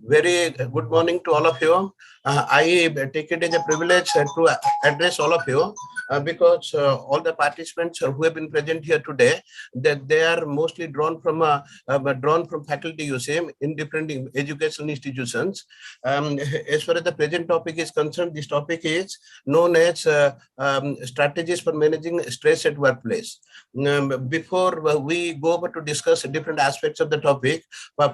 Very good morning to all of you. I take it as a privilege to address all of you because all the participants who have been present here today, that they are mostly drawn from faculty, you see, in different educational institutions. As far as the present topic is concerned, this topic is known as strategies for managing stress at workplace. Before we go over to discuss different aspects of the topic,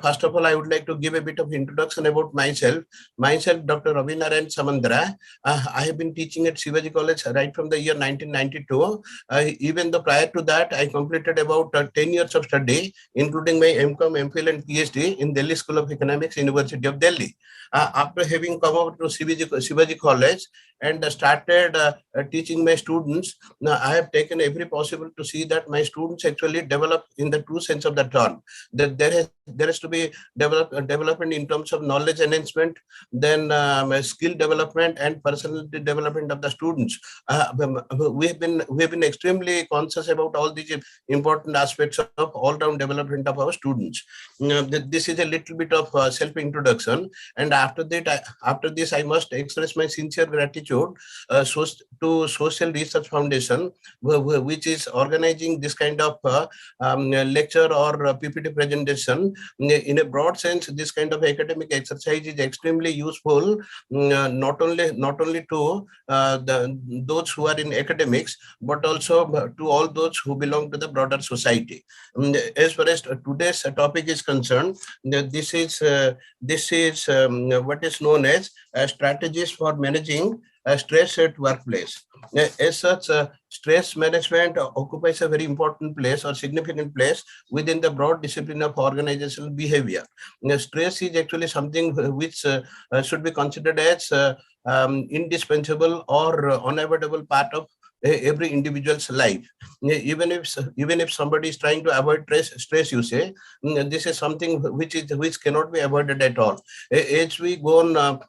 first of all, I would like to give a bit of introduction about myself. Myself, Dr. Rabinarayan Samantara. I have been teaching at Shivaji College right from the year 1992. Even though prior to that, I completed about 10 years of study, including my MCom, MPhil, and PhD in Delhi School of Economics, University of Delhi. After having come over to Shivaji College and started teaching my students, I have taken every possible to see that my students actually develop in the true sense of the term. That there has to be development in terms of knowledge enhancement, then skill development and personality development of the students. We have been extremely conscious about all these important aspects of all-round development of our students. This is a little bit of self-introduction, and after this, I must express my sincere gratitude to Social Research Foundation, which is organizing this kind of lecture or PPT presentation. In a broad sense, this kind of academic exercise is extremely useful, not only to those who are in academics, but also to all those who belong to the broader society. As far as today's topic is concerned, this is what is known as strategies for managing stress at workplace. As such, stress management occupies a very important place or significant place within the broad discipline of organizational behavior. Stress is actually something which should be considered as indispensable or unavoidable part of every individual's life. Even if somebody is trying to avoid stress, you say, this is something which cannot be avoided at all. As we go on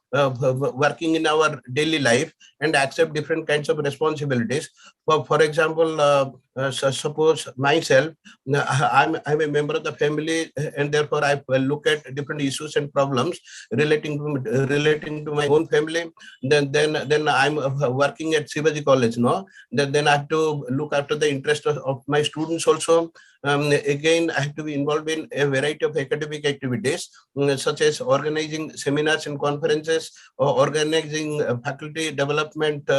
working in our daily life and accept different kinds of responsibilities. For example, suppose myself, I'm a member of the family, and therefore I look at different issues and problems relating to my own family. Then I'm working at Shivaji College, no? Then I have to look after the interest of my students also. Again, I have to be involved in a variety of academic activities, such as organizing seminars and conferences, or organizing faculty development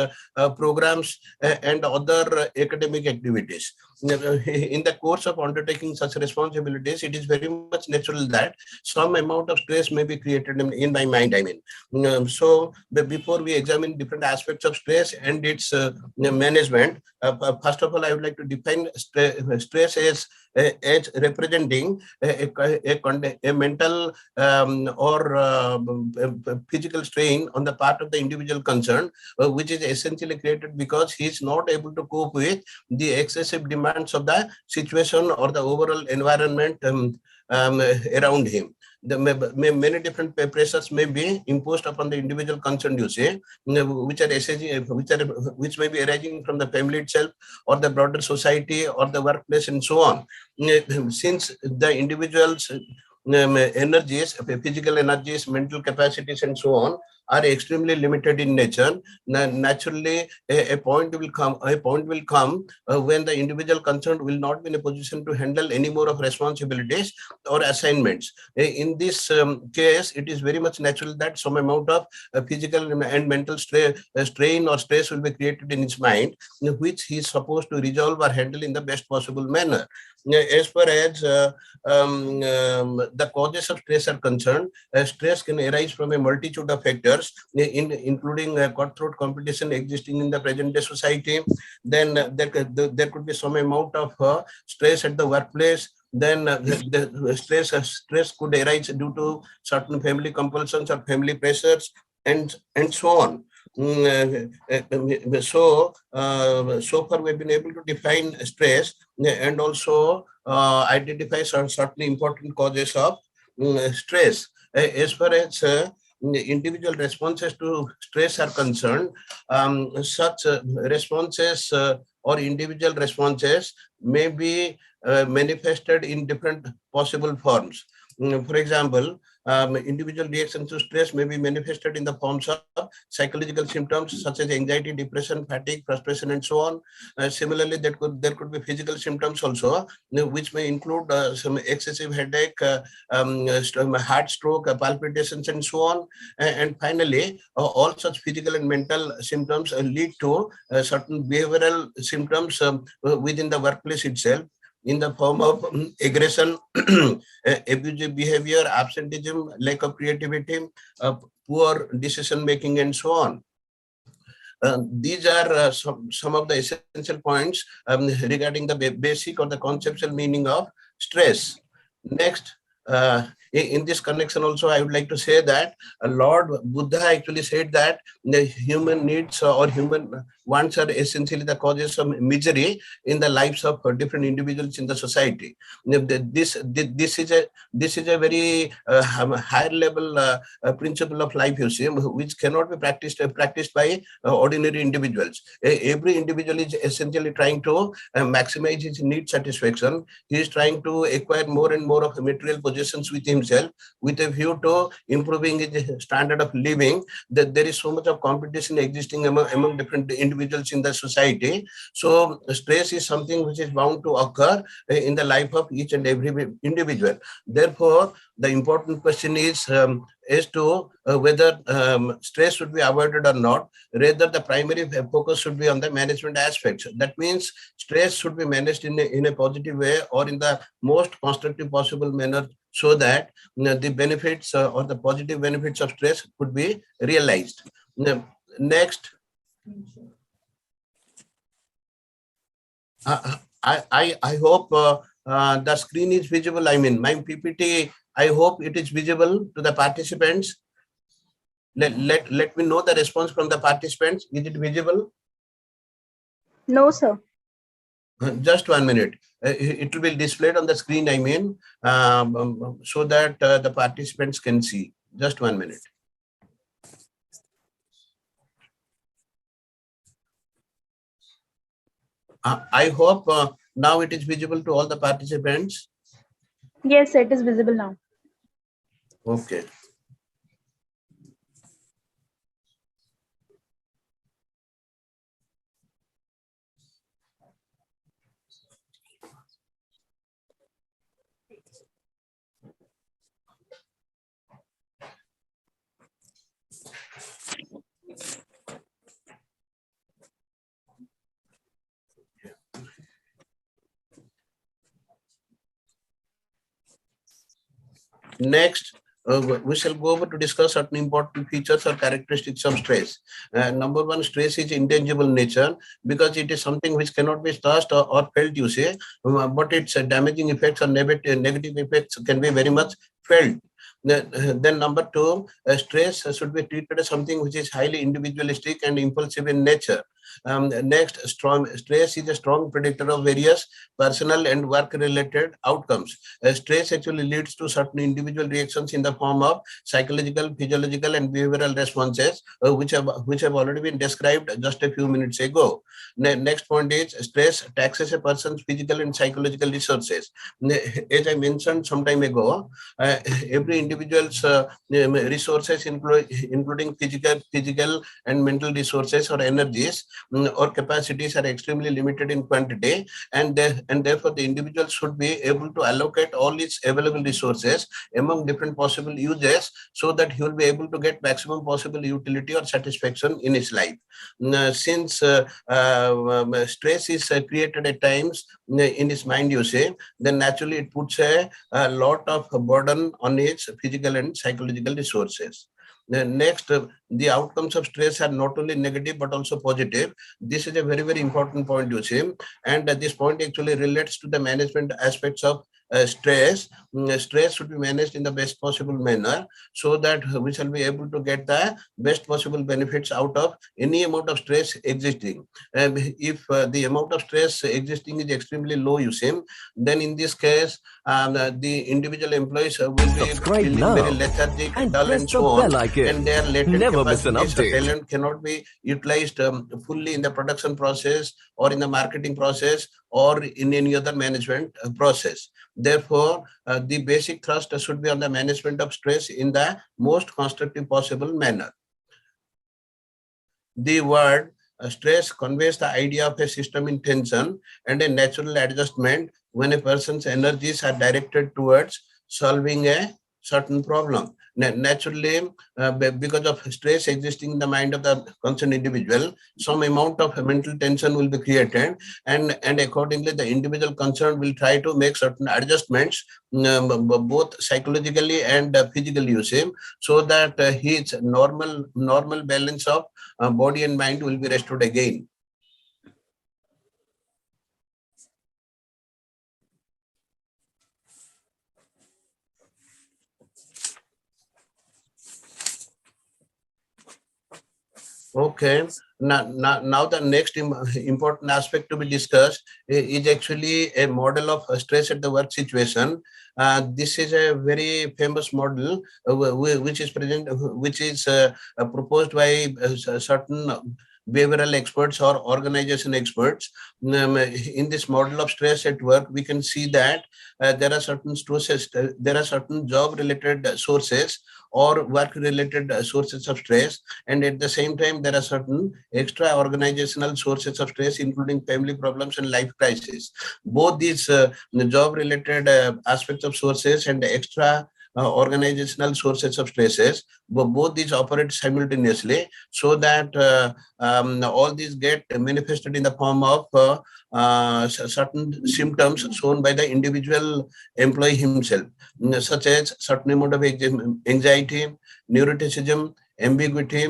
programs, and other academic activities. In the course of undertaking such responsibilities, it is very much natural that some amount of stress may be created in my mind. I mean, before we examine different aspects of stress and its management, first of all, I would like to define stress as representing a mental or physical strain on the part of the individual concerned, which is essentially created because he is not able to cope with the excessive demands of the situation or the overall environment around him. Many different pressures may be imposed upon the individual concerned, you say, which may be arising from the family itself, or the broader society, or the workplace, and so on. Since the individual's energies, physical energies, mental capacities, and so on, are extremely limited in nature. Naturally, a point will come. When the individual concerned will not be in a position to handle any more of responsibilities or assignments. In this case, it is very much natural that some amount of physical and mental strain or stress will be created in his mind, which he is supposed to resolve or handle in the best possible manner. As far as the causes of stress are concerned, stress can arise from a multitude of factors, including cutthroat competition existing in the present day society. Then there could be some amount of stress at the workplace. Then the stress could arise due to certain family compulsions or family pressures, and so on. So far we've been able to define stress and also identify some certain important causes of stress. As far as individual responses to stress are concerned, such responses or individual responses may be manifested in different possible forms. For example, individual reactions to stress may be manifested in the forms of psychological symptoms such as anxiety, depression, fatigue, frustration, and so on. Similarly, there could be physical symptoms also, which may include some excessive headache, heart stroke, palpitations, and so on. And finally, all such physical and mental symptoms lead to certain behavioral symptoms within the workplace itself, in the form of aggression, abusive behavior, absenteeism, lack of creativity, poor decision making, and so on. These are some of the essential points regarding the basic or the conceptual meaning of stress. Next, in this connection also, I would like to say that Lord Buddha actually said that the human needs or human wants are essentially the causes of misery in the lives of different individuals in the society. This is a very higher level principle of life, you see, which cannot be practiced by ordinary individuals. Every individual is essentially trying to maximize his need satisfaction. He is trying to acquire more and more of material possessions with himself, with a view to improving his standard of living. That there is so much of competition existing among different individuals in the society. So stress is something which is bound to occur in the life of each and every individual. Therefore, the important question is as to whether stress should be avoided or not. Rather, the primary focus should be on the management aspects. That means stress should be managed in a positive way or in the most constructive possible manner, so that the benefits or the positive benefits of stress could be realized. Next. I hope the screen is visible. I mean, my PPT, I hope it is visible to the participants. Let me know the response from the participants. Is it visible? No, sir. Just 1 minute. It will be displayed on the screen, I mean, so that the participants can see. Just 1 minute. I hope now it is visible to all the participants. Yes, it is visible now. Okay. Next, we shall go over to discuss certain important features or characteristics of stress. Number one, stress is intangible nature because it is something which cannot be touched or felt, you say, but its damaging effects or negative effects can be very much felt. Then number two, stress should be treated as something which is highly individualistic and impulsive in nature. Next, stress is a strong predictor of various personal and work-related outcomes. Stress actually leads to certain individual reactions in the form of psychological, physiological, and behavioral responses, which have already been described just a few minutes ago. Next point is stress taxes a person's physical and psychological resources. As I mentioned some time ago, every individual's resources, including physical and mental resources or energies or capacities, are extremely limited in quantity, and therefore the individual should be able to allocate all its available resources among different possible uses, so that he will be able to get maximum possible utility or satisfaction in his life. Since stress is created at times in his mind, you say, then naturally it puts a lot of burden on his physical and psychological resources. Next, the outcomes of stress are not only negative but also positive. This is a very, very important point, you see, and this point actually relates to the management aspects of stress. Stress should be managed in the best possible manner, so that we shall be able to get the best possible benefits out of any amount of stress existing. If the amount of stress existing is extremely low, you see, then in this case, the individual employees will be feeling very lethargic, dull, and so on, and their latent capacities or talent cannot be utilized fully in the production process or in the marketing process or in any other management process. Therefore, the basic thrust should be on the management of stress in the most constructive possible manner. The word stress conveys the idea of a system in tension and a natural adjustment when a person's energies are directed towards solving a certain problem. Naturally, because of stress existing in the mind of the concerned individual, some amount of mental tension will be created, and accordingly, the individual concerned will try to make certain adjustments, both psychologically and physically, you see, so that his normal balance of body and mind will be restored again. Okay. Now the next important aspect to be discussed is actually a model of stress at the work situation. This is a very famous model which is proposed by certain behavioral experts or organization experts. In this model of stress at work, we can see that there are certain stresses, there are certain job-related sources or work-related sources of stress, and at the same time, there are certain extra organizational sources of stress, including family problems and life crisis. Both these job-related aspects of sources and extra organizational sources of stresses, but both these operate simultaneously, so that all these get manifested in the form of certain symptoms shown by the individual employee himself, such as certain amount of anxiety, neuroticism, ambiguity,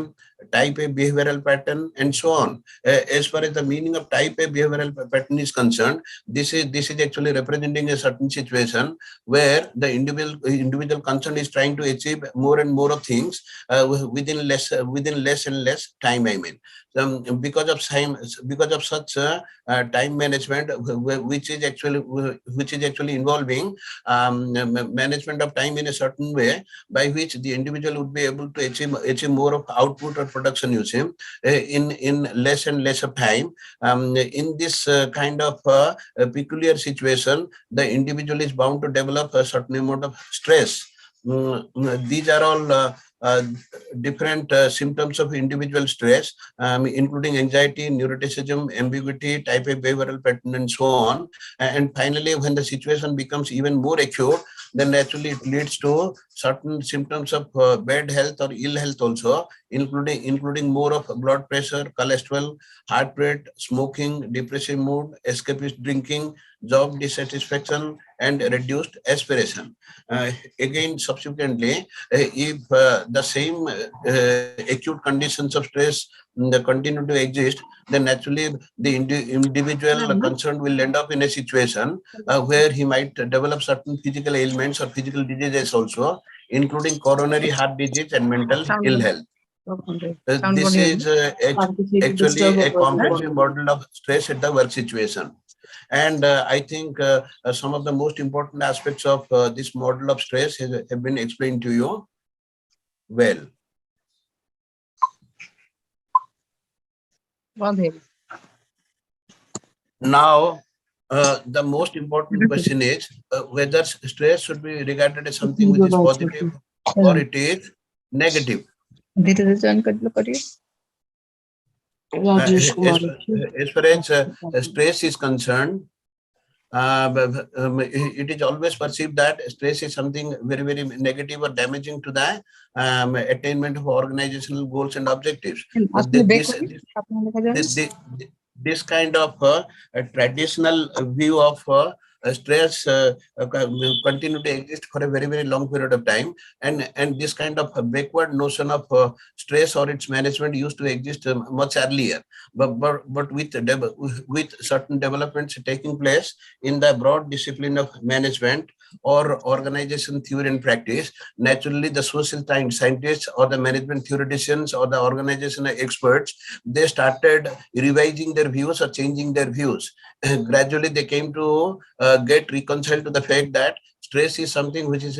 type A behavioral pattern, and so on. As far as the meaning of type A behavioral pattern is concerned, this is actually representing a certain situation where the individual concerned is trying to achieve more and more of things within less and less time. I mean, because of such time management, which is actually involving management of time in a certain way, by which the individual would be able to achieve more of output or production, you see, in less and less of time. In this kind of peculiar situation, the individual is bound to develop a certain amount of stress. These are all different symptoms of individual stress, including anxiety, neuroticism, ambiguity, type A behavioral pattern, and so on. And finally, when the situation becomes even more acute, then naturally it leads to certain symptoms of bad health or ill health also, including more of blood pressure, cholesterol, heart rate, smoking, depressive mood, escapist drinking, job dissatisfaction, and reduced aspiration. Again, subsequently, if the same acute conditions of stress continue to exist, then naturally the individual concerned will end up in a situation where he might develop certain physical ailments or physical diseases also, including coronary heart disease and mental ill health. This is actually a comprehensive model of stress at the work situation. And I think some of the most important aspects of this model of stress have been explained to you well. Now, the most important question is whether stress should be regarded as something which is positive or it is negative. As far as stress is concerned, it is always perceived that stress is something very, very negative or damaging to the attainment of organizational goals and objectives. This kind of a traditional view of stress continue to exist for a very, very long period of time, and this kind of backward notion of stress or its management used to exist much earlier, but with certain developments taking place in the broad discipline of management or organization theory and practice, naturally the social scientists or the management theoreticians or the organizational experts, they started revising their views or changing their views. Gradually they came to get reconciled to the fact that stress is something which is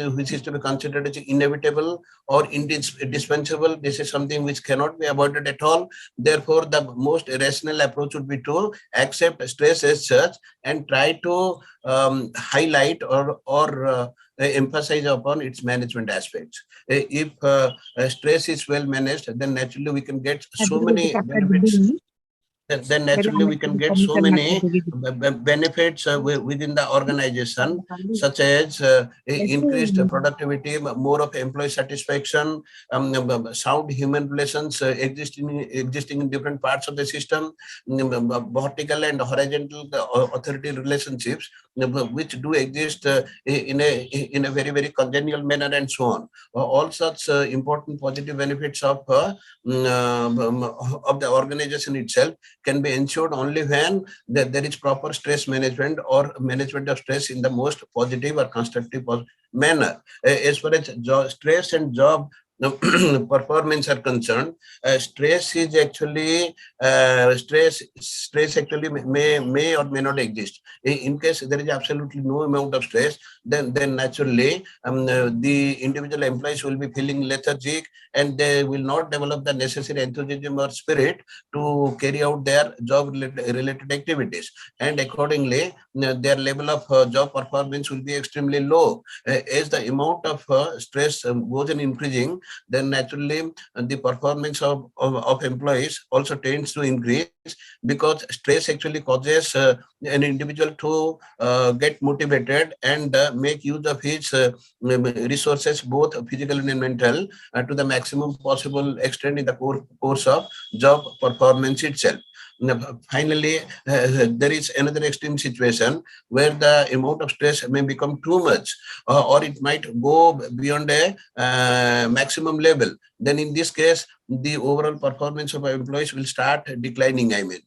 to be considered as inevitable or indispensable. This is something which cannot be avoided at all. Therefore, the most rational approach would be to accept stress as such and try to highlight or emphasize upon its management aspects. If stress is well managed, then naturally we can get so many benefits. Then naturally we can get so many benefits within the organization, such as increased productivity, more of employee satisfaction, sound human relations existing in different parts of the system, vertical and horizontal authority relationships, which do exist in a very very congenial manner, and so on. All such important positive benefits of the organization itself can be ensured only when there is proper stress management or management of stress in the most positive or constructive manner. As far as stress and job performance are concerned, stress is actually stress actually may or may not exist. In case there is absolutely no amount of stress, then naturally the individual employees will be feeling lethargic, and they will not develop the necessary enthusiasm or spirit to carry out their job related activities, and accordingly their level of job performance will be extremely low. As the amount of stress goes on increasing, then naturally the performance of employees also tends to increase, because stress actually causes an individual to get motivated and make use of his resources, both physical and mental, to the maximum possible extent in the course of job performance itself. Finally, there is another extreme situation where the amount of stress may become too much, or it might go beyond a maximum level. Then in this case, the overall performance of our employees will start declining, I mean.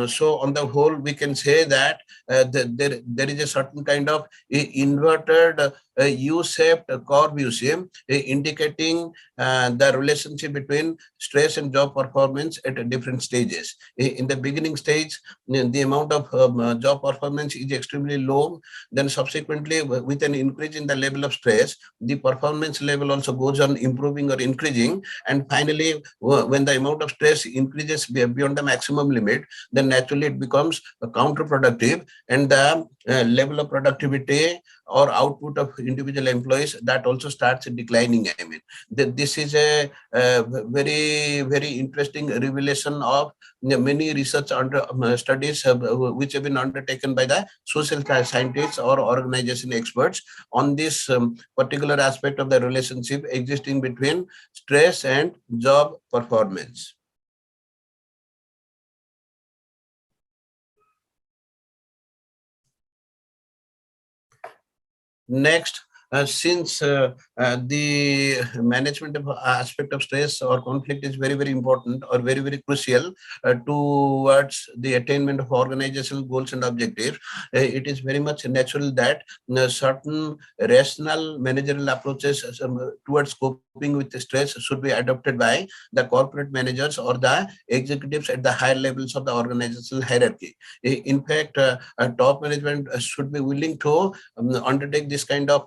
So on the whole, we can say that there is a certain kind of inverted U-shaped curve, you see, indicating the relationship between stress and job performance at different stages. In the beginning stage, the amount of job performance is extremely low. Then subsequently, with an increase in the level of stress, the performance level also goes on improving or increasing. And finally, when the amount of stress increases beyond the maximum limit, then naturally it becomes counterproductive, and the level of productivity or output of individual employees, that also starts declining. I mean, this is a very very interesting revelation of many research studies which have been undertaken by the social scientists or organization experts on this particular aspect of the relationship existing between stress and job performance. Next, since the management of aspect of stress or conflict is very very important or very very crucial towards the attainment of organizational goals and objectives, it is very much natural that certain rational managerial approaches towards coping with the stress should be adopted by the corporate managers or the executives at the higher levels of the organizational hierarchy. In fact, top management should be willing to undertake this kind of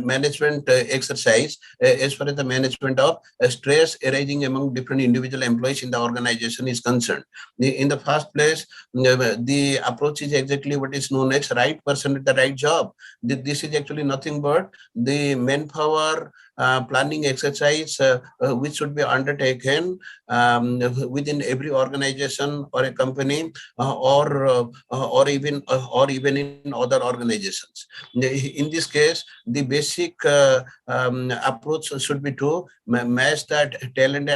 management exercise as far as the management of stress arising among different individual employees in the organization is concerned. In the first place, the approach is exactly what is known as right person at the right job. This is actually nothing but the manpower planning exercise which should be undertaken within every organization or a company or even in other organizations. In this case, the basic approach should be to match that talent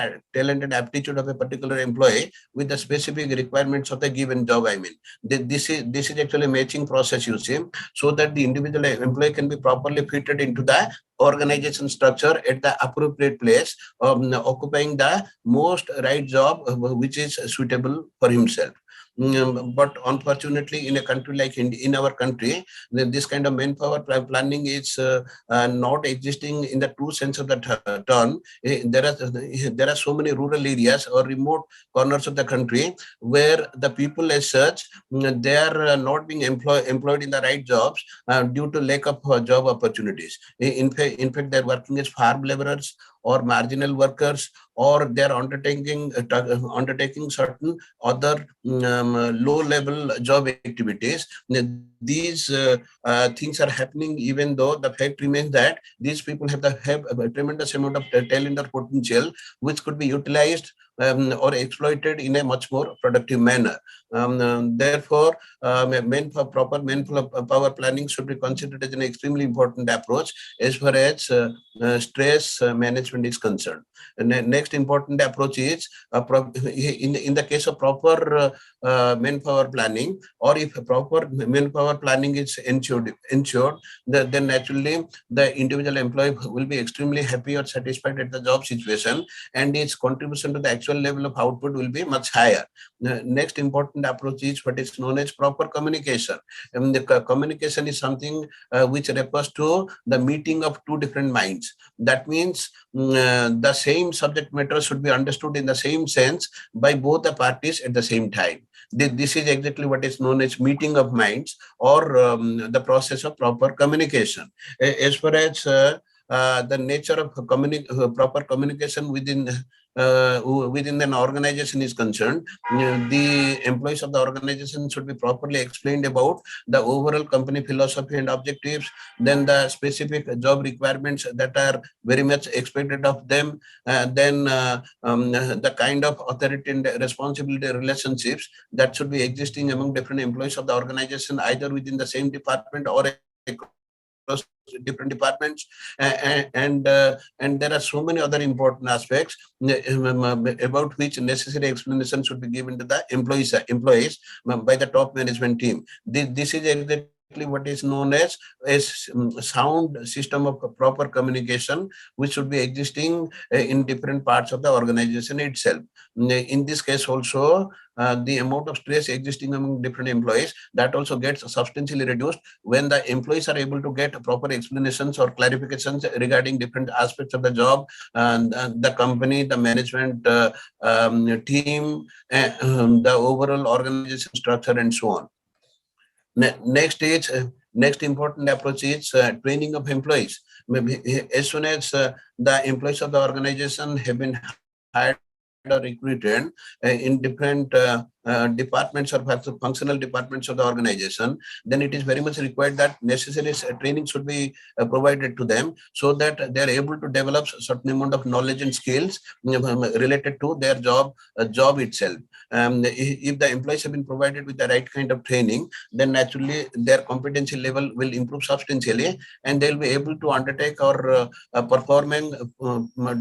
and aptitude of a particular employee with the specific requirements of the given job. I mean, this is actually a matching process, you see, so that the individual employee can be properly fitted into the organization structure at the appropriate place, occupying the most right job which is suitable for himself. But unfortunately, in a country like in our country, this kind of manpower planning is not existing in the true sense of the term. There are so many rural areas or remote corners of the country where the people as such, they are not being employed in the right jobs due to lack of job opportunities. In fact, they're working as farm laborers or marginal workers, or they're undertaking certain other low-level job activities. These things are happening even though the fact remains that these people have a tremendous amount of talent or potential which could be utilized or exploited in a much more productive manner. Therefore, proper manpower planning should be considered as an extremely important approach as far as stress management is concerned. And next important approach is in the case of proper manpower planning, or if proper manpower planning is ensured, then naturally the individual employee will be extremely happy or satisfied at the job situation, and its contribution to the actual level of output will be much higher. Next important approach is what is known as proper communication. The communication is something which refers to the meeting of two different minds. That means the same subject matter should be understood in the same sense by both the parties at the same time. This is exactly what is known as meeting of minds, or the process of proper communication. As far as the nature of proper communication within an organization is concerned, the employees of the organization should be properly explained about the overall company philosophy and objectives, then the specific job requirements that are very much expected of them, the kind of authority and responsibility relationships that should be existing among different employees of the organization, either within the same department or across different departments, and there are so many other important aspects about which necessary explanation should be given to the employees by the top management team. This is exactly what is known as sound system of proper communication, which should be existing in different parts of the organization itself. In this case also, the amount of stress existing among different employees, that also gets substantially reduced when the employees are able to get proper explanations or clarifications regarding different aspects of the job, and the company, the management team, the overall organization structure, and so on. Next important approach is training of employees. Maybe as soon as the employees of the organization have been hired or recruited in different departments or functional departments of the organization, then it is very much required that necessary training should be provided to them, so that they are able to develop certain amount of knowledge and skills related to their job itself. If the employees have been provided with the right kind of training, then naturally their competency level will improve substantially, and they'll be able to undertake or performing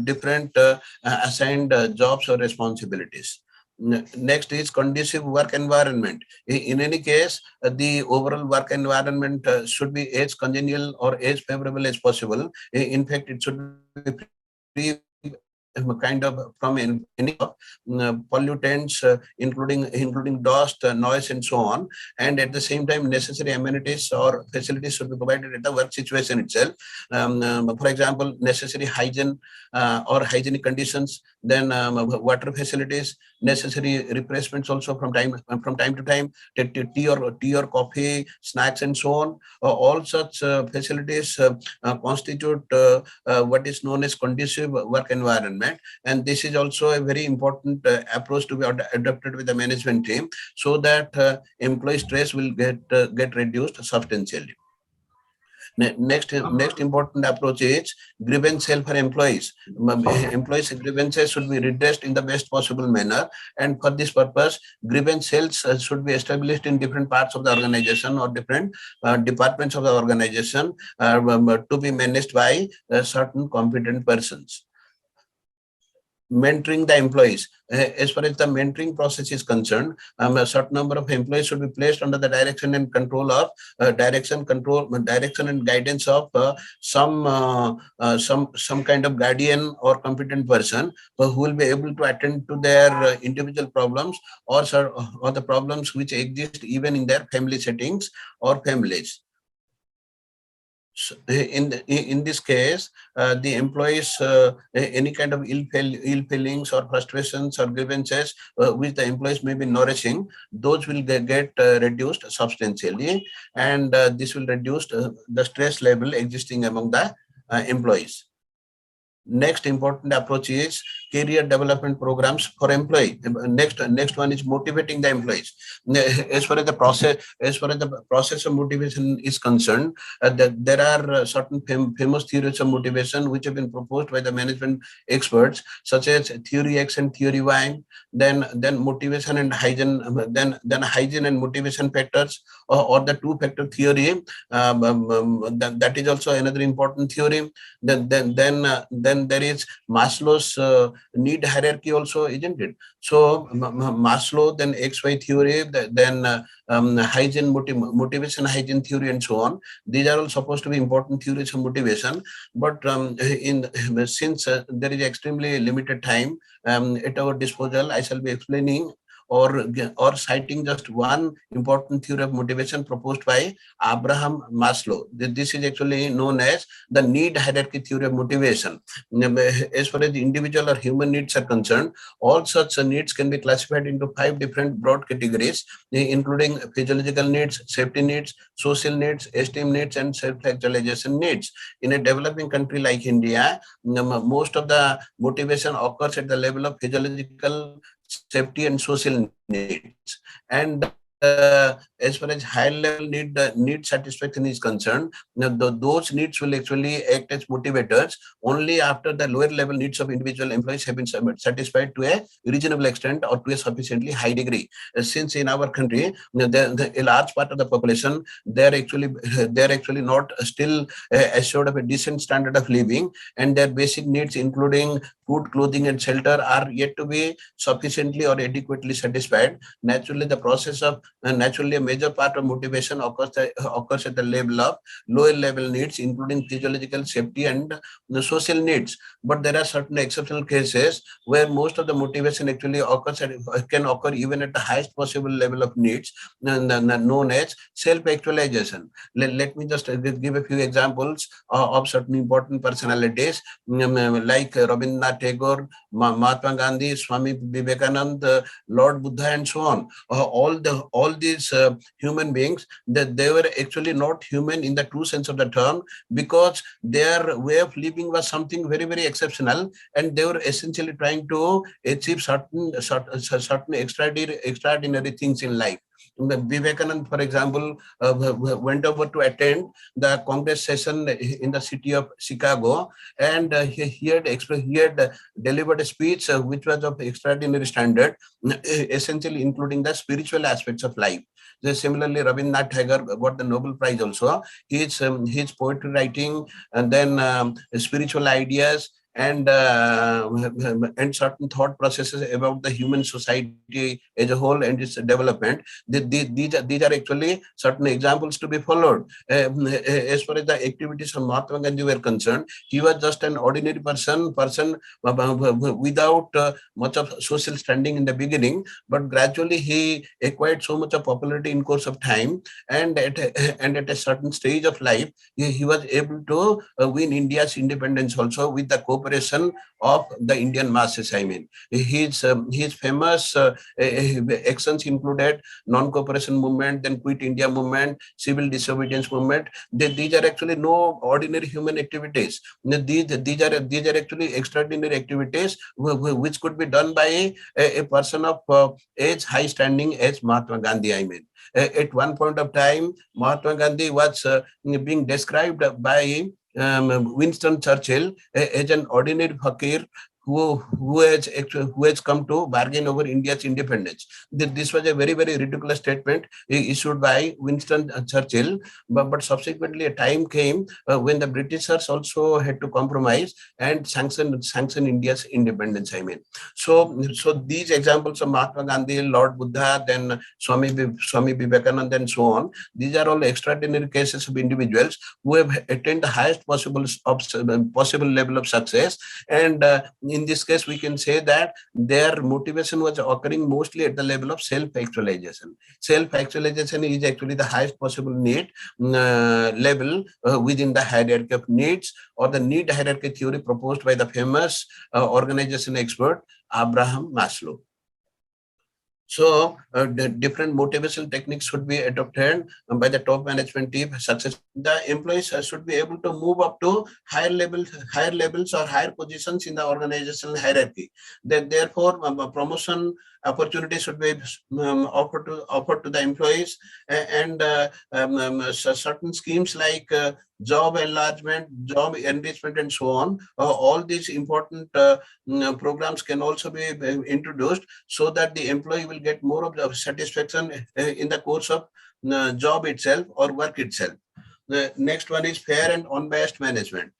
different assigned jobs or responsibilities. Next is conducive work environment. In any case, the overall work environment should be as congenial or as favorable as possible. In fact, it should be free kind of from any pollutants, including dust, noise, and so on. And at the same time, necessary amenities or facilities should be provided at the work situation itself. For example, necessary hygiene or hygienic conditions, then water facilities, necessary refreshments also from time to time, tea or coffee, snacks, and so on. All such facilities constitute what is known as conducive work environment, and this is also a very important approach to be adopted with the management team, so that employee stress will get reduced substantially. Next important approach is grievance cell for employees. Employees' grievances should be redressed in the best possible manner, and for this purpose, grievance cells should be established in different parts of the organization or different departments of the organization to be managed by certain competent persons. mentoring the employees. As far as the mentoring process is concerned, a certain number of employees should be placed under the direction and control of direction and guidance of some kind of guardian or competent person who will be able to attend to their individual problems, or the problems which exist even in their family settings or families. So in this case, the employees, any kind of ill feelings or frustrations or grievances which the employees may be nourishing, those will get reduced substantially, and this will reduce the stress level existing among the employees. Next important approach is career development programs for employee. Next one is motivating the employees. As far as the process of motivation is concerned, there are certain famous theories of motivation which have been proposed by the management experts, such as theory X and theory Y. Then motivation and hygiene, then hygiene and motivation factors, or the two-factor theory. That is also another important theory. Then there is Maslow's need hierarchy also, isn't it? So Maslow, then XY theory, then hygiene, motivation, hygiene theory, and so on. These are all supposed to be important theories of motivation. But since there is extremely limited time at our disposal, I shall be explaining or citing just one important theory of motivation proposed by Abraham Maslow. This is actually known as the need hierarchy theory of motivation. As far as the individual or human needs are concerned, all such needs can be classified into 5 different broad categories, including physiological needs, safety needs, social needs, esteem needs, and self-actualization needs. In a developing country like India, most of the motivation occurs at the level of physiological safety and social needs. And as far as higher level need satisfaction is concerned, those needs will actually act as motivators only after the lower level needs of individual employees have been satisfied to a reasonable extent or to a sufficiently high degree. Since in our country, a large part of the population, they are actually not still assured of a decent standard of living, and their basic needs, including food, clothing, and shelter, are yet to be sufficiently or adequately satisfied. Naturally, a major part of motivation occurs at the level of lower level needs, including physiological, safety, and the social needs. But there are certain exceptional cases where most of the motivation actually can occur even at the highest possible level of needs, known as self-actualization. Let me just give a few examples of certain important personalities, like Rabindranath Tagore, Mahatma Gandhi, Swami Vivekananda, Lord Buddha, and so on. All these human beings, that they were actually not human in the true sense of the term, because their way of living was something very, very exceptional, and they were essentially trying to achieve certain extraordinary things in life. Vivekanand, for example, went over to attend the Congress session in the city of Chicago, and he had delivered a speech which was of extraordinary standard, essentially including the spiritual aspects of life. Similarly, Rabindranath Tagore got the Nobel Prize also. His poetry writing, and then spiritual ideas, and certain thought processes about the human society as a whole and its development. These are actually certain examples to be followed. As far as the activities of Mahatma Gandhi were concerned, he was just an ordinary person without much of social standing in the beginning, but gradually he acquired so much of popularity in course of time, and at a certain stage of life, he was able to win India's independence also with the cooperation of the Indian masses. I mean, his famous actions included non-cooperation movement, then Quit India movement, civil disobedience movement. These are actually no ordinary human activities. These are actually extraordinary activities which could be done by a person of age, high standing as Mahatma Gandhi. I mean, at one point of time, Mahatma Gandhi was being described by Winston Churchill as an ordinary fakir who has come to bargain over India's independence. This was a very, very ridiculous statement issued by Winston Churchill. But subsequently, a time came when the Britishers also had to compromise and sanction India's independence. I mean, so these examples of Mahatma Gandhi, Lord Buddha, then Swami Vivekananda, and so on. These are all extraordinary cases of individuals who have attained the highest possible level of success. And in this case, we can say that their motivation was occurring mostly at the level of self-actualization. Self-actualization is actually the highest possible need level within the hierarchy of needs, or the need hierarchy theory proposed by the famous organization expert Abraham Maslow. So the different motivational techniques should be adopted by the top management team. Success, the employees should be able to move up to higher levels or higher positions in the organizational hierarchy. Therefore, promotion opportunities should be offered to the employees, and certain schemes like job enlargement, job enrichment, and so on. All these important programs can also be introduced, so that the employee will get more of the satisfaction in the course of job itself or work itself. The next one is fair and unbiased management.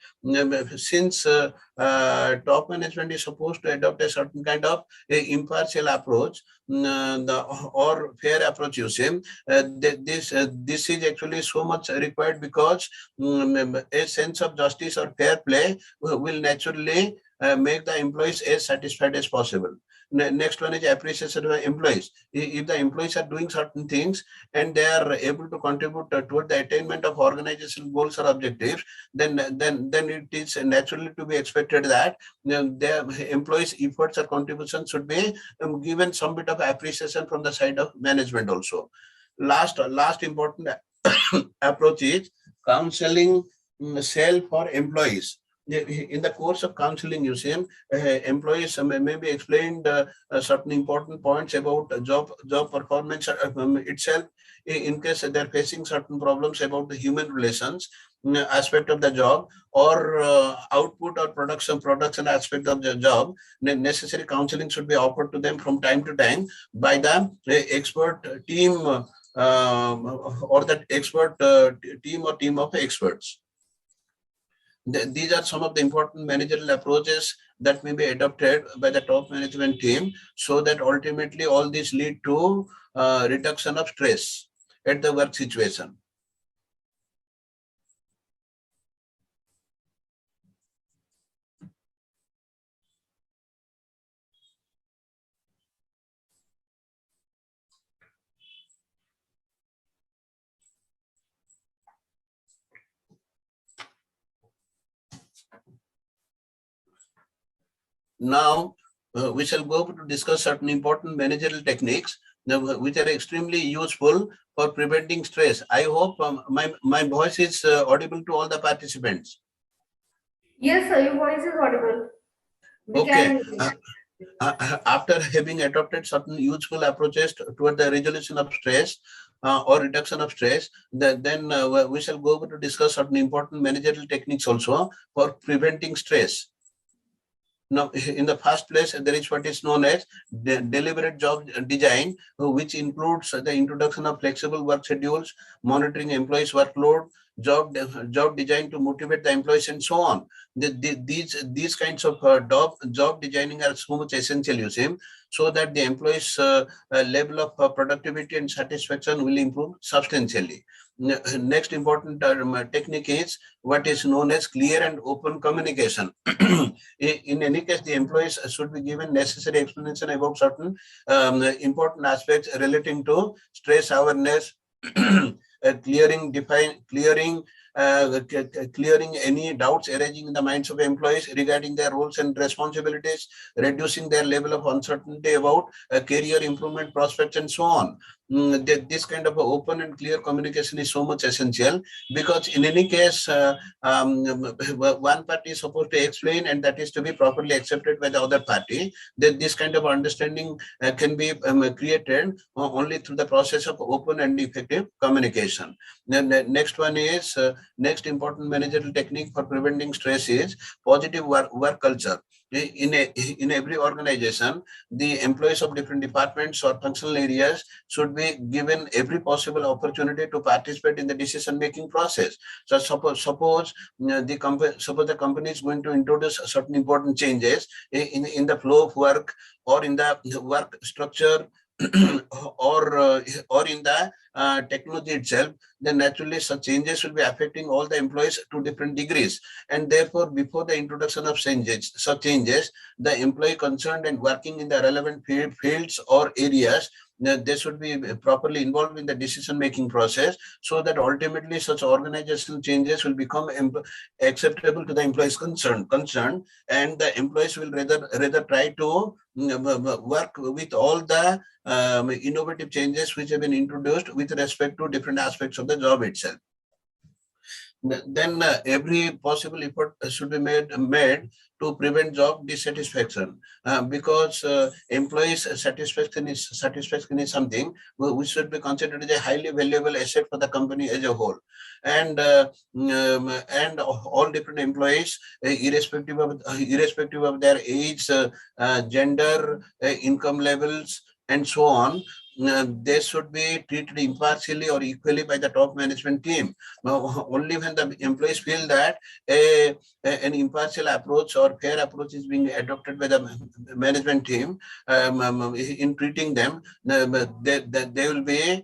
Since top management is supposed to adopt a certain kind of impartial approach, or fair approach, you see, this is actually so much required, because a sense of justice or fair play will naturally make the employees as satisfied as possible. Next one is appreciation of employees. If the employees are doing certain things and they are able to contribute toward the attainment of organizational goals or objectives, then it is naturally to be expected that their employees' efforts or contributions should be given some bit of appreciation from the side of management also. Last important approach is counseling cell for employees. In the course of counseling, you see, employees may be explained certain important points about job performance itself, in case they're facing certain problems about the human relations aspect of the job, or output or production aspect of the job. Necessary counseling should be offered to them from time to time by the expert team, or that expert team or team of experts. These are some of the important managerial approaches that may be adopted by the top management team, so that ultimately all these lead to reduction of stress at the work situation. Now, we shall go to discuss certain important managerial techniques which are extremely useful for preventing stress. I hope my voice is audible to all the participants. Yes, sir, your voice is audible. We Okay. can. After having adopted certain useful approaches toward the resolution of stress or reduction of stress, then we shall go over to discuss certain important managerial techniques also for preventing stress. Now, in the first place, there is what is known as deliberate job design, which includes the introduction of flexible work schedules, monitoring employees' workload, job design to motivate the employees, and so on. These kinds of job designing are so much essential, you see, so that the employees' level of productivity and satisfaction will improve substantially. Next important technique is what is known as clear and open communication. In any case, the employees should be given necessary explanation about certain important aspects relating to stress awareness, clearing any doubts arising in the minds of employees regarding their roles and responsibilities, reducing their level of uncertainty about career improvement prospects, and so on. This kind of open and clear communication is so much essential, because in any case, one party is supposed to explain, and that is to be properly accepted by the other party. That this kind of understanding can be created only through the process of open and effective communication. Then the next one is next important managerial technique for preventing stress is positive work culture. in every organization, the employees of different departments or functional areas should be given every possible opportunity to participate in the decision-making process. So suppose the company is going to introduce certain important changes in the flow of work or in the work structure or in the technology itself, then naturally such changes will be affecting all the employees to different degrees. And therefore, before the introduction of such changes, the employee concerned and working in the relevant fields or areas, they should be properly involved in the decision-making process, so that ultimately such organizational changes will become acceptable to the employees concerned, and the employees will rather try to work with all the innovative changes which have been introduced with respect to different aspects of the job itself. Then every possible effort should be made to prevent job dissatisfaction, because employees satisfaction is something which should be considered as a highly valuable asset for the company as a whole. And all different employees, irrespective of their age, gender, income levels, and so on, they should be treated impartially or equally by the top management team. Only when the employees feel that an impartial approach or fair approach is being adopted by the management team in treating them, they will be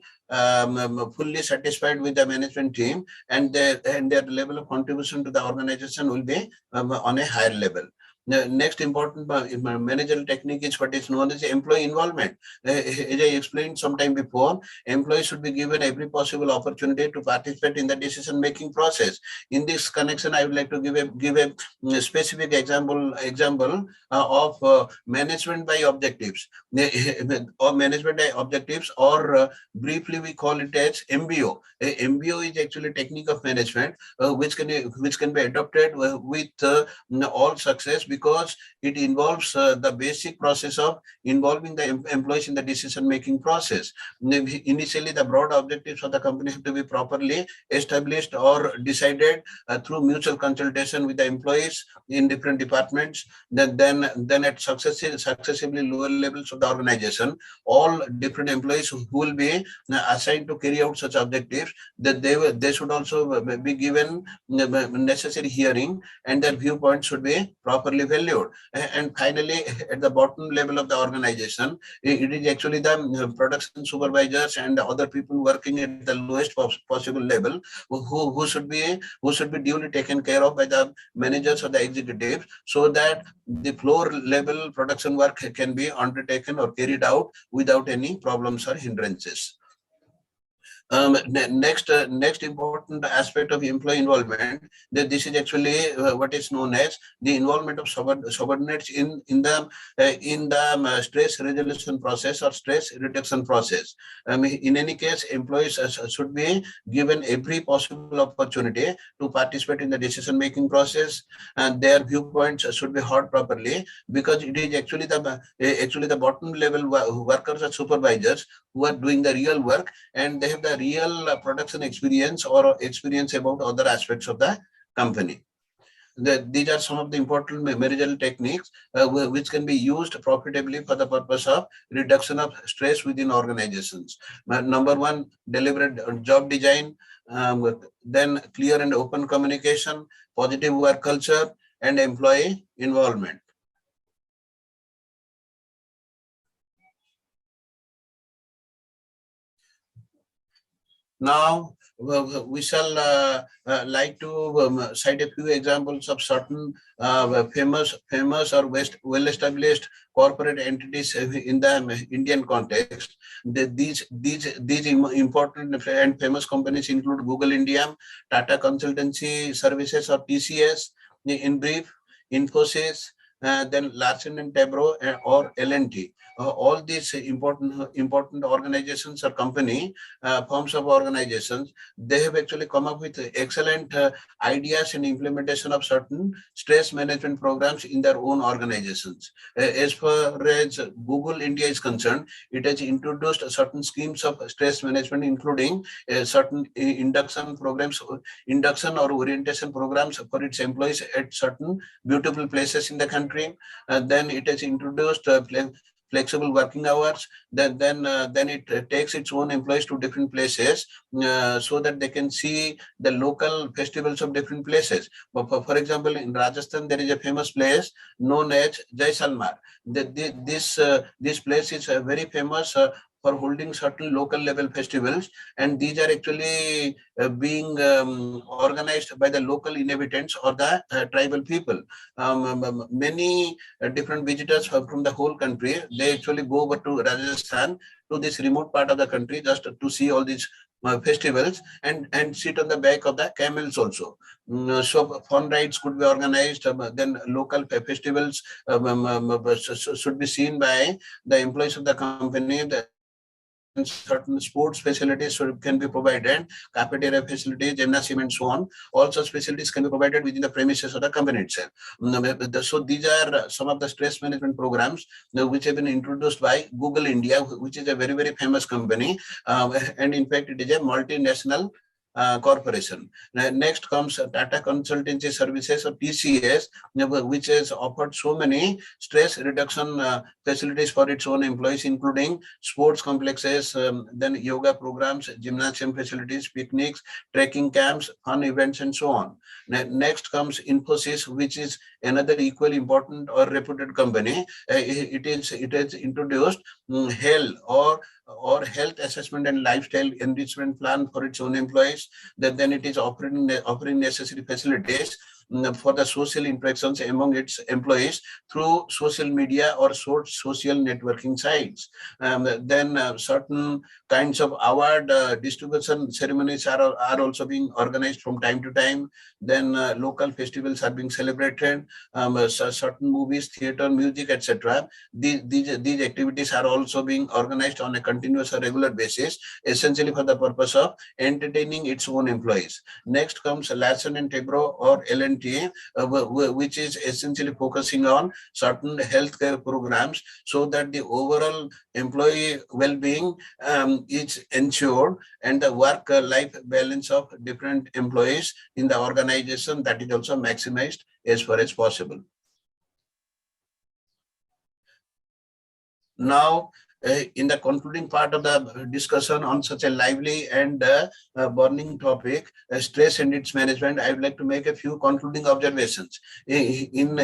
fully satisfied with the management team, and their level of contribution to the organization will be on a higher level. The next important managerial technique is what is known as employee involvement. As I explained sometime before, employees should be given every possible opportunity to participate in the decision-making process. In this connection, I would like to give a specific example of management by objectives, or management by objectives, or briefly we call it as MBO. MBO is actually a technique of management which can be adopted with all success, because it involves the basic process of involving the employees in the decision-making process. Initially, the broad objectives of the company have to be properly established or decided through mutual consultation with the employees in different departments. Then at successively lower levels of the organization, all different employees who will be assigned to carry out such objectives, that they should also be given necessary hearing, and their viewpoints should be properly valued. And finally, at the bottom level of the organization, it is actually the production supervisors and the other people working at the lowest possible level who should be duly taken care of by the managers or the executives, so that the floor level production work can be undertaken or carried out without any problems or hindrances. Next important aspect of employee involvement, that this is actually what is known as the involvement of subordinates in the stress resolution process or stress reduction process. In any case, employees should be given every possible opportunity to participate in the decision making process, and their viewpoints should be heard properly, because it is actually the bottom level workers or supervisors who are doing the real work, and they have the real production experience or experience about other aspects of the company. These are some of the important managerial techniques which can be used profitably for the purpose of reduction of stress within organizations. Number one, deliberate job design, then clear and open communication, positive work culture, and employee involvement. Now, we shall like to cite a few examples of certain famous or well-established corporate entities in the Indian context. These important and famous companies include Google India, Tata Consultancy Services or TCS, in brief, Infosys, then Larsen and Tabro or L&T. All these important organizations or company forms of organizations, they have actually come up with excellent ideas and implementation of certain stress management programs in their own organizations. As far as Google India is concerned, it has introduced certain schemes of stress management, including certain induction or orientation programs for its employees at certain beautiful places in the country. country. Then it has introduced flexible working hours. Then it takes its own employees to different places so that they can see the local festivals of different places. But for example, in Rajasthan, there is a famous place known as Jaisalmer. This place is very famous for holding certain local level festivals, and these are actually being organized by the local inhabitants or the tribal people. Many different visitors from the whole country, they actually go over to Rajasthan, to this remote part of the country, just to see all these festivals, and sit on the back of the camels also. So fun rides could be organized. Then local festivals should be seen by the employees of the company. Then certain sports facilities can be provided, cafeteria facilities, gymnasium, and so on. All such facilities can be provided within the premises of the company itself. So these are some of the stress management programs which have been introduced by Google India, which is a very, very famous company. And in fact, it is a multinational corporation. Next comes Tata Consultancy Services, or TCS, which has offered so many stress reduction facilities for its own employees, including sports complexes, then yoga programs, gymnasium facilities, picnics, trekking camps, fun events, and so on. Next comes Infosys, which is another equally important or reputed company. It has introduced health or health assessment and lifestyle enrichment plan for its own employees. Then it is offering necessary facilities for the social interactions among its employees through social media or social networking sites. Then certain kinds of award distribution ceremonies are also being organized from time to time. Then local festivals are being celebrated. Certain movies, theater, music, etc. These activities are also being organized on a continuous or regular basis, essentially for the purpose of entertaining its own employees. Next comes Larsen and Toubro, or L&T, which is essentially focusing on certain healthcare programs so that the overall employee well-being is ensured, and the work-life balance of different employees in the organization, that is also maximized as far as possible. Now, in the concluding part of the discussion on such a lively and burning topic, stress and its management, I would like to make a few concluding observations. In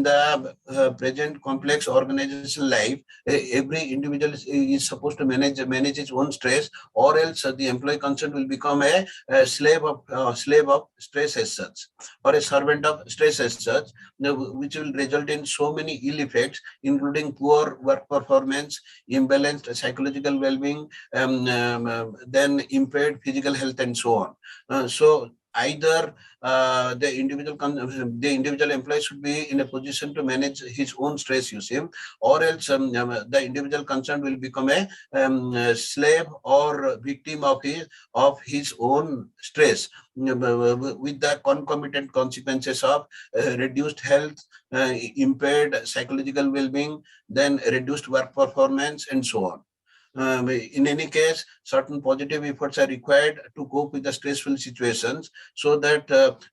the present complex organizational life, every individual is supposed to manage his own stress, or else the employee concerned will become a slave of stress as such, or a servant of stress as such, which will result in so many ill effects, including poor work performance, imbalanced psychological well-being, then impaired physical health, and so on. So either the individual employee should be in a position to manage his own stress, you see, or else the individual concerned will become a slave or victim of his own stress, with the concomitant consequences of reduced health, impaired psychological well-being, then reduced work performance, and so on. In any case, certain positive efforts are required to cope with the stressful situations, so that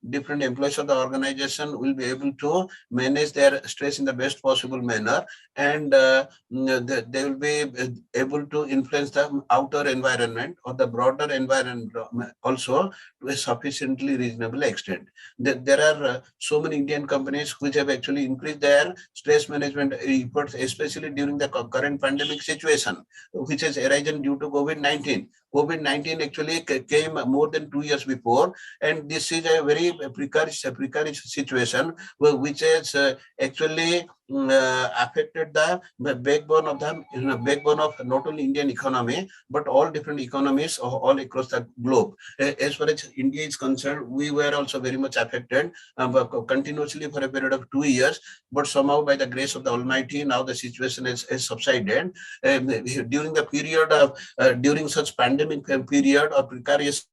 different employees of the organization will be able to manage their stress in the best possible manner, and they will be able to influence the outer environment or the broader environment also to a sufficiently reasonable extent. There are so many Indian companies which have actually increased their stress management efforts, especially during the current pandemic situation, which has arisen due to COVID-19. COVID-19 actually came more than 2 years before, and this is a very precarious situation which has actually affected the backbone of not only Indian economy but all different economies all across the globe. As far as India is concerned, we were also very much affected continuously for a period of 2 years, but somehow by the grace of the Almighty, now the situation has subsided. During the period of during such pandemic period or precarious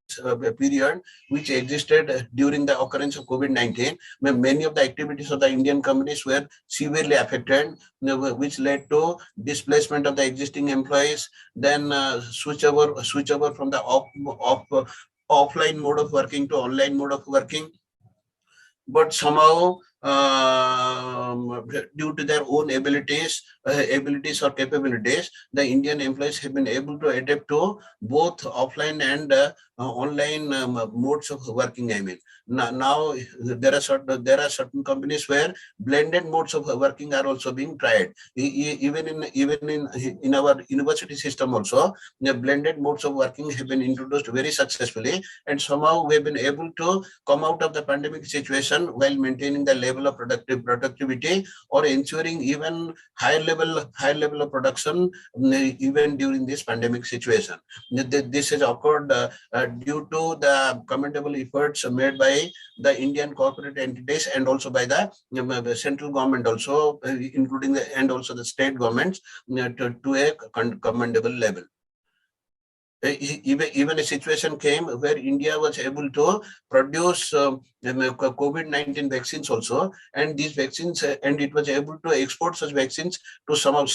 period which existed during the occurrence of COVID-19, many of the activities of the Indian companies were severely affected, which led to displacement of the existing employees, then switch over from the offline mode of working to online mode of working. But somehow due to their own abilities or capabilities, the Indian employees have been able to adapt to both offline and online modes of working. I mean, now there are certain companies where blended modes of working are also being tried. Even in our university system also, the blended modes of working have been introduced very successfully, and somehow we have been able to come out of the pandemic situation while maintaining the level of productivity, or ensuring even higher level of production even during this pandemic situation. This has occurred due to the commendable efforts made by the Indian corporate entities, and also by the central government also, including and also the state governments, to a commendable level. Even a situation came where India was able to produce COVID-19 vaccines also, and these vaccines, and it was able to export such vaccines to some of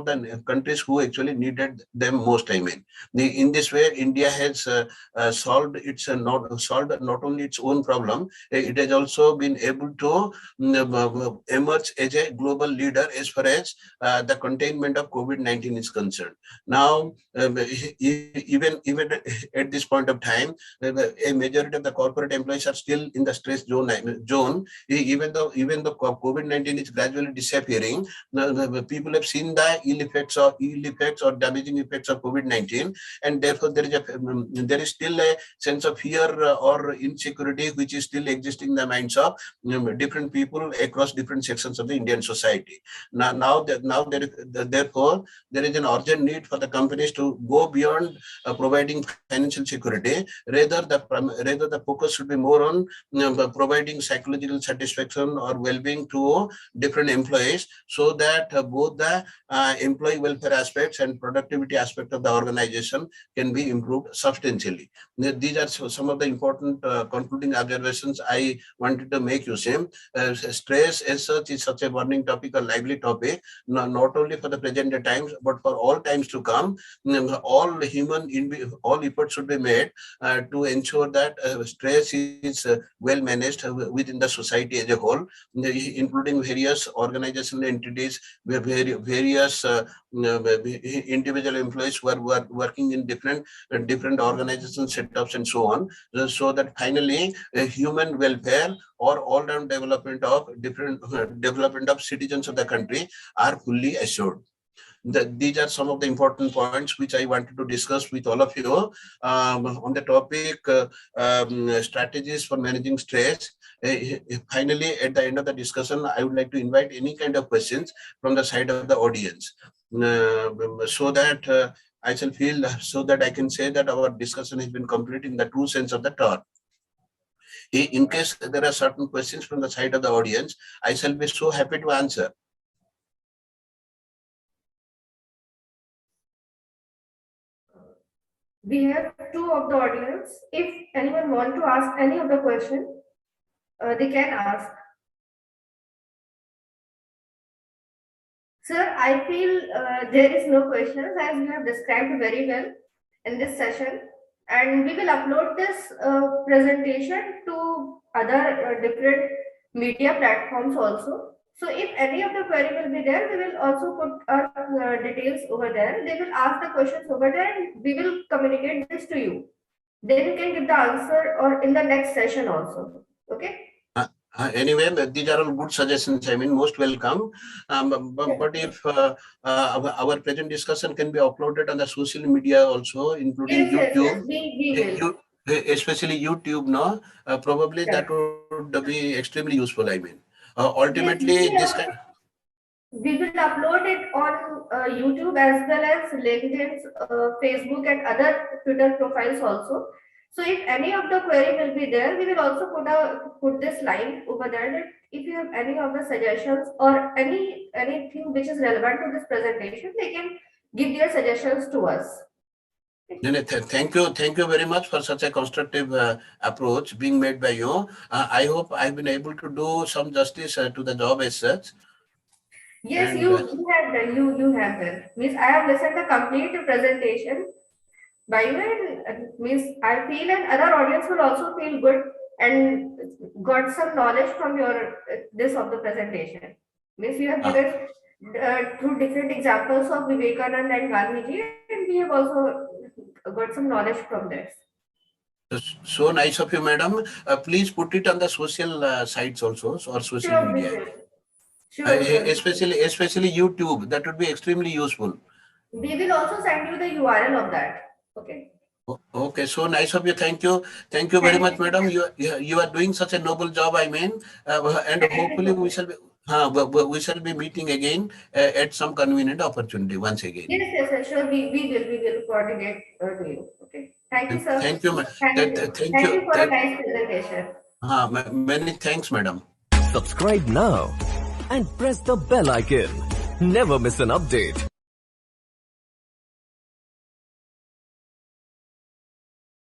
the countries who actually needed them most. I mean, in this way, India has solved not only its own problem, it has also been able to emerge as a global leader as far as the containment of COVID-19 is concerned. Now, even at this point of time, a majority of the corporate employees are still in the stress zone. Even though COVID-19 is gradually disappearing, the people have seen the ill effects or damaging effects of COVID-19, and therefore there is still a sense of fear or insecurity which is still existing in the minds of different people across different sections of the Indian society. Therefore there is an urgent need for the companies to go beyond providing financial security. Rather, the focus should be more on providing psychological satisfaction or well-being to different employees, so that both the employee welfare aspects and productivity aspect of the organization can be improved substantially. These are some of the important concluding observations I wanted to make you, Sim. Stress as such is such a burning topic, a lively topic, not only for the present times, but for all times to come. All efforts should be made to ensure that stress is well managed within the society as a whole, including various organizational entities, various individual employees who are working in different organization setups and so on, so that finally human welfare or all-round development of citizens of the country are fully assured. These are some of the important points which I wanted to discuss with all of you on the topic strategies for managing stress. Finally, at the end of the discussion, I would like to invite any kind of questions from the side of the audience, so that I shall feel, so that I can say that our discussion has been complete in the true sense of the term. In case there are certain questions from the side of the audience, I shall be so happy to answer. We have two of the audience. If anyone want to ask any of the question, they can ask. Sir, I feel there is no questions, as you have described very well in this session, and we will upload this presentation to other different media platforms also. So if any of the query will be there, we will also put our details over there. They will ask the questions over there, and we will communicate this to you. Then you can give the answer or in the next session also. Okay. Anyway, these are all good suggestions. I mean, most welcome. But if our present discussion can be uploaded on the social media also, including YouTube, we will. Especially YouTube, no, probably Yeah. that would be extremely useful. I mean, ultimately, this kind. We will upload it on YouTube as well as LinkedIn, Facebook, and other Twitter profiles also. So if any of the query will be there, we will also put this line over there that if you have any of the suggestions or anything which is relevant to this presentation, they can give their suggestions to us. Thank you very much for such a constructive approach being made by you. I hope I've been able to do some justice to the job as such. Yes, And, you have done. You have done. Means I have listened the complete presentation by you, and means I feel and other audience will also feel good and got some knowledge from your this of the presentation. Means you have given through different examples of Vivekananda and Gandhiji, and we have also got some knowledge from this. So nice of you, madam. Please put it on the social sites also, or social Sure, we media. will. Sure. Especially YouTube. That would be extremely useful. We will also send you the URL of that. Okay. Okay, so nice of you. Thank you very Thank much, you. madam. You are doing such a noble job. I mean, and Thank you hopefully so we much. shall be. We shall be meeting again at some convenient opportunity once again. Yes, sure. We will coordinate to you. Okay. Thank you, sir. Thank you, Thank you. thank Thank you. you for a nice presentation. Many thanks, madam. Subscribe now and press the bell icon. Never miss an update.